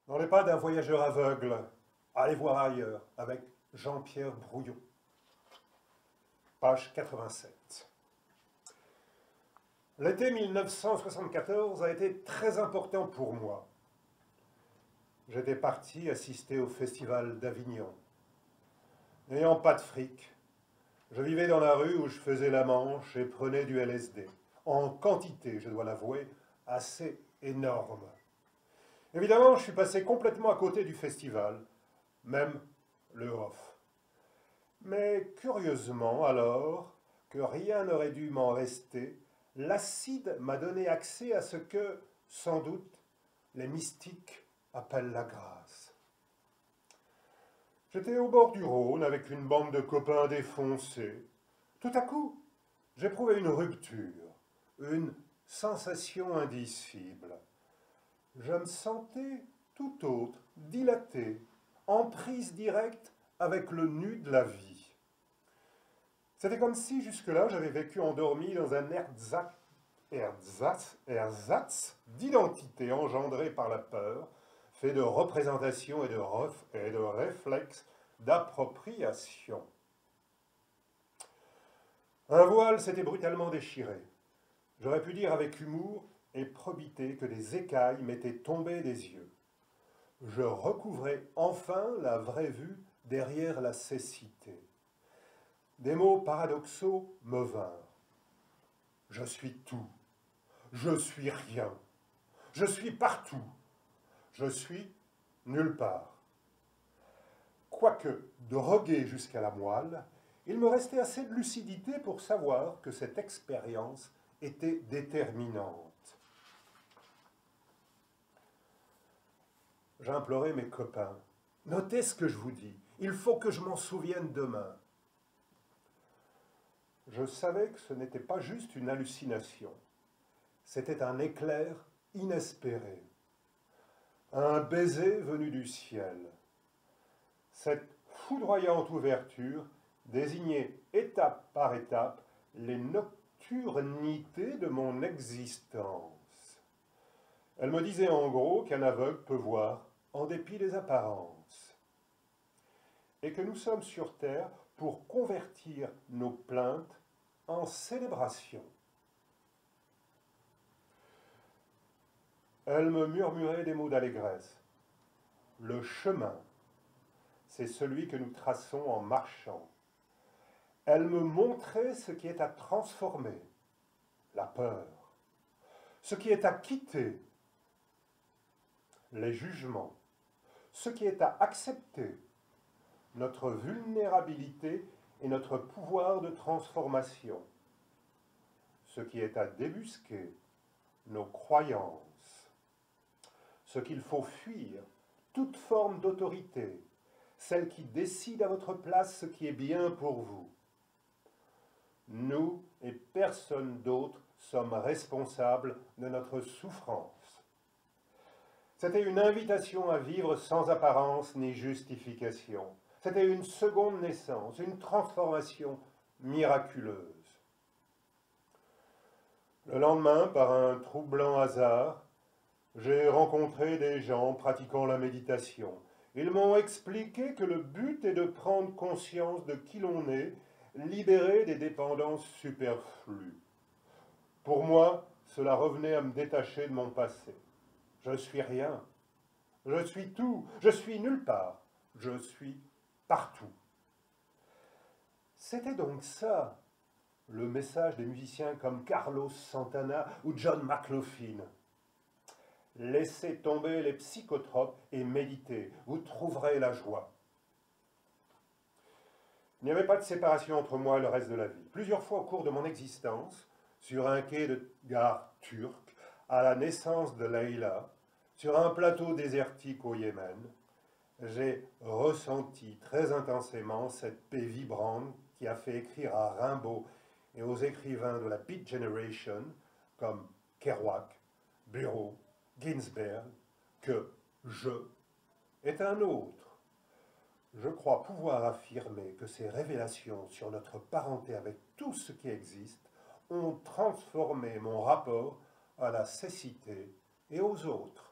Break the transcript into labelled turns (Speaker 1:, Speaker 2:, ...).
Speaker 1: Dans les pas d'un voyageur aveugle, allez voir ailleurs, avec Jean-Pierre Brouillon. Page 87. L'été 1974 a été très important pour moi. J'étais parti assister au festival d'Avignon. N'ayant pas de fric, je vivais dans la rue où je faisais la manche et prenais du LSD. En quantité, je dois l'avouer, assez énorme. Évidemment, je suis passé complètement à côté du festival, même le off. Mais curieusement alors, que rien n'aurait dû m'en rester, l'acide m'a donné accès à ce que, sans doute, les mystiques appellent la grâce. J'étais au bord du Rhône avec une bande de copains défoncés. Tout à coup, j'éprouvais une rupture, une sensation indicible. Je me sentais tout autre, dilaté, en prise directe avec le nu de la vie. C'était comme si jusque-là j'avais vécu endormi dans un ersatz d'identité engendré par la peur, fait de représentations et de réflexes d'appropriation. Un voile s'était brutalement déchiré. J'aurais pu dire avec humour et probité que des écailles m'étaient tombées des yeux. Je recouvrais enfin la vraie vue derrière la cécité. Des mots paradoxaux me vinrent. Je suis tout. Je suis rien. Je suis partout. Je suis nulle part. Quoique drogué jusqu'à la moelle, il me restait assez de lucidité pour savoir que cette expérience était déterminante. J'implorais mes copains. Notez ce que je vous dis. Il faut que je m'en souvienne demain. Je savais que ce n'était pas juste une hallucination. C'était un éclair inespéré. Un baiser venu du ciel. Cette foudroyante ouverture désignait étape par étape les nocturnités de mon existence. Elle me disait en gros qu'un aveugle peut voir en dépit des apparences, et que nous sommes sur terre pour convertir nos plaintes en célébration. Elle me murmurait des mots d'allégresse. Le chemin, c'est celui que nous traçons en marchant. Elle me montrait ce qui est à transformer, la peur, ce qui est à quitter, les jugements, ce qui est à accepter, notre vulnérabilité et notre pouvoir de transformation, ce qui est à débusquer, nos croyances, ce qu'il faut fuir, toute forme d'autorité, celle qui décide à votre place ce qui est bien pour vous. Nous et personne d'autre sommes responsables de notre souffrance. C'était une invitation à vivre sans apparence ni justification. C'était une seconde naissance, une transformation miraculeuse. Le lendemain, par un troublant hasard, j'ai rencontré des gens pratiquant la méditation. Ils m'ont expliqué que le but est de prendre conscience de qui l'on est, libéré des dépendances superflues. Pour moi, cela revenait à me détacher de mon passé. Je suis rien. Je suis tout. Je suis nulle part. Je suis partout. C'était donc ça, le message des musiciens comme Carlos Santana ou John McLaughlin. Laissez tomber les psychotropes et méditez. Vous trouverez la joie. Il n'y avait pas de séparation entre moi et le reste de la vie. Plusieurs fois au cours de mon existence, sur un quai de gare turc, à la naissance de Leïla, sur un plateau désertique au Yémen, j'ai ressenti très intensément cette paix vibrante qui a fait écrire à Rimbaud et aux écrivains de la Beat Generation, comme Kerouac, Bureau, Ginsberg, que je est un autre. Je crois pouvoir affirmer que ces révélations sur notre parenté avec tout ce qui existe ont transformé mon rapport à la cécité et aux autres.